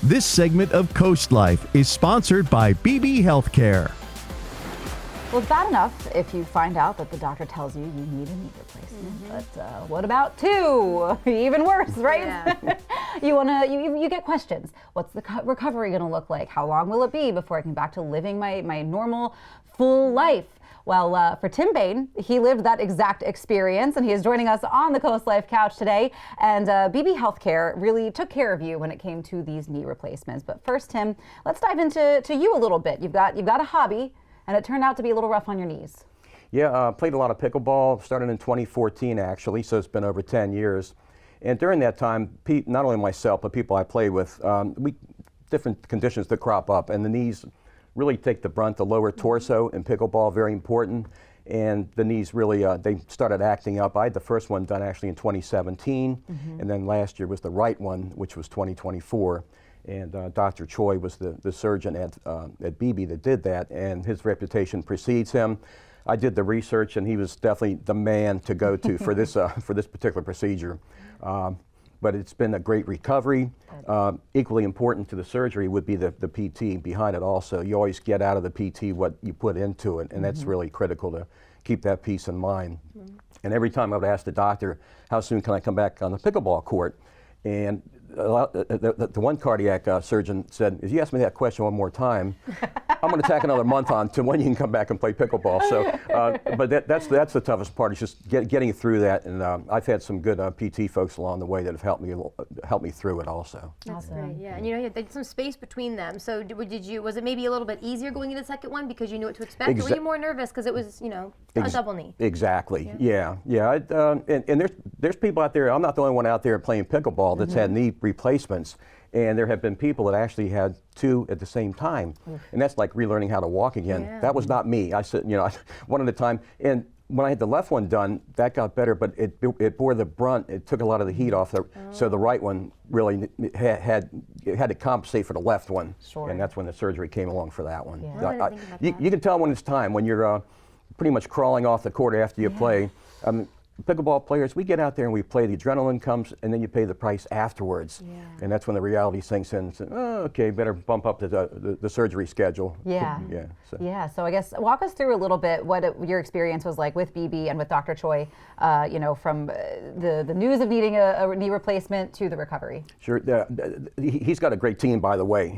This segment of CoastLife is sponsored by Beebe Healthcare. Well, it's bad enough if you find out that the doctor tells you you need a knee replacement, but what about two? Even worse, right? Yeah. You get questions. What's the recovery going to look like? How long will it be before I can back to living my normal, full life? Well, for Tim Bane, he lived that exact experience, and he is joining us on the CoastLife couch today. And Beebe Healthcare really took care of you when it came to these knee replacements. But first, Tim, let's dive into you a little bit. You've got a hobby, and it turned out to be a little rough on your knees. Yeah, played a lot of pickleball, started in 2014 actually, so it's been over 10 years. And during that time, not only myself, but people I play with, different conditions that crop up, and the knees really take the brunt. The lower torso in pickleball, very important, and the knees really, they started acting up. I had the first one done actually in 2017, and then last year was the right one, which was 2024. And Dr. Choy was the surgeon at Beebe that did that, and his reputation precedes him. I did the research, and he was definitely the man to go to for this particular procedure. But it's been a great recovery. Equally important to the surgery would be the PT behind it also. You always get out of the PT what you put into it, and that's really critical to keep that peace in mind. And every time I would ask the doctor, how soon can I come back on the pickleball court? And the one cardiac surgeon said, if you ask me that question one more time, I'm going to tack another month on to when you can come back and play pickleball. So, but that's the toughest part, is just getting through that. And I've had some good PT folks along the way that have helped me through it also. That's great, yeah. And you know, there's some space between them. So was it maybe a little bit easier going into the second one because you knew what to expect? Or were you more nervous because it was, a double knee? Exactly, yeah. And there's people out there, I'm not the only one out there playing pickleball that's had knee replacements, and there have been people that actually had two at the same time, and that's like relearning how to walk again. Yeah. That was not me. I said, one at a time. And when I had the left one done, that got better, but it bore the brunt. It took a lot of the heat off, so the right one really had to compensate for the left one. Sure. And that's when the surgery came along for that one. Yeah. You can tell when it's time, when you're pretty much crawling off the court after you play. Pickleball players, we get out there and we play, the adrenaline comes, and then you pay the price afterwards. Yeah. And that's when the reality sinks in and says, oh, okay, better bump up the surgery schedule. Yeah. So I guess walk us through a little bit what your experience was like with Beebe and with Dr. Choy, from the news of needing a knee replacement to the recovery. Sure. He's got a great team, by the way.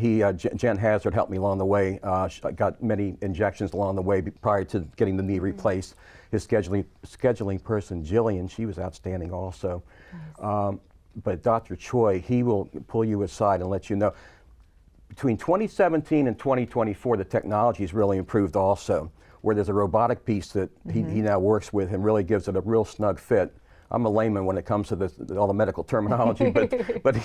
Jen Hazard helped me along the way. I got many injections along the way prior to getting the knee replaced. His scheduling person, Jillian, she was outstanding also. Nice. But Dr. Choy, he will pull you aside and let you know. Between 2017 and 2024, the technology's really improved also, where there's a robotic piece that he now works with and really gives it a real snug fit. I'm a layman when it comes to all the medical terminology, but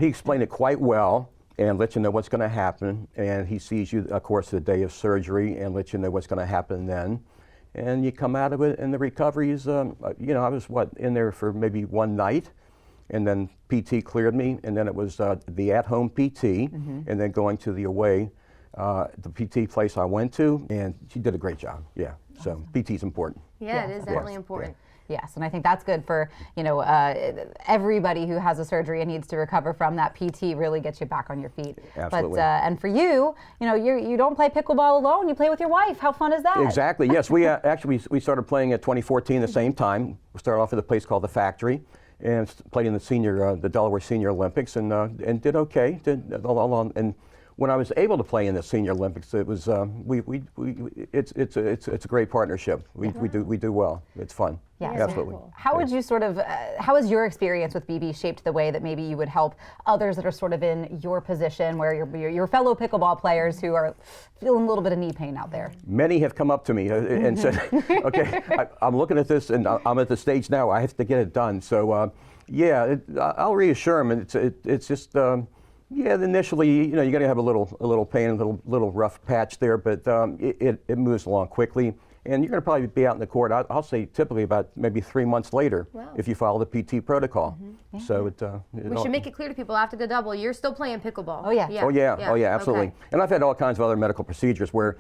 he explained it quite well and let you know what's going to happen. And he sees you, of course, the day of surgery and let you know what's going to happen then. And you come out of it, and the recovery is, I was in there for maybe one night, and then PT cleared me, and then it was the at-home PT, and then going to the away, the PT place I went to, and she did a great job. Yeah, so PT's important. Yeah, it is definitely important. Yes, and I think that's good for, everybody who has a surgery and needs to recover from that. PT really gets you back on your feet. Absolutely. But, and for you, you don't play pickleball alone, you play with your wife. How fun is that? Exactly, yes. We actually started playing at 2014 the same time. We started off at a place called The Factory and played in the Delaware Senior Olympics and did okay. And when I was able to play in the Senior Olympics, it was it's a great partnership. We do well. It's fun. Yeah, absolutely. Cool. How would you how has your experience with Beebe shaped the way that maybe you would help others that are sort of in your position, where your fellow pickleball players who are feeling a little bit of knee pain out there? Many have come up to me and said, "Okay, I'm looking at this, and I'm at the stage now. I have to get it done." So, I'll reassure them. It's just. Initially, you're going to have a little pain, a little rough patch there, but it moves along quickly. And you're going to probably be out in the court, I'll say typically about maybe 3 months later, if you follow the PT protocol. So we should make it clear to people after the double, you're still playing pickleball. Oh yeah. Oh yeah, absolutely. Okay. And I've had all kinds of other medical procedures where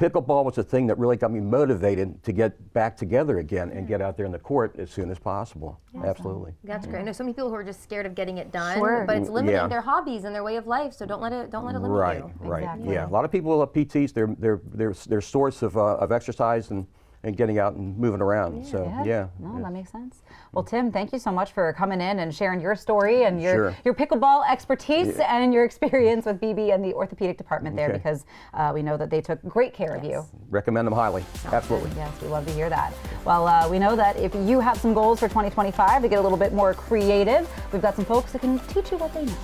pickleball was the thing that really got me motivated to get back together again and get out there in the court as soon as possible. Absolutely. That's great. I know so many people who are just scared of getting it done, Sure. but it's limiting Yeah. their hobbies and their way of life. So don't let it limit Right, you. right. Exactly. Yeah, a lot of people have PTs. They're source of exercise and getting out and moving around. So yeah. No, that makes sense. Well, Tim, thank you so much for coming in and sharing your story and your pickleball expertise and your experience with Beebe and the orthopedic department there, because we know that they took great care of you. Recommend them highly. Absolutely. Yes, we love to hear that. Well, we know that if you have some goals for 2025 to get a little bit more creative, we've got some folks that can teach you what they know.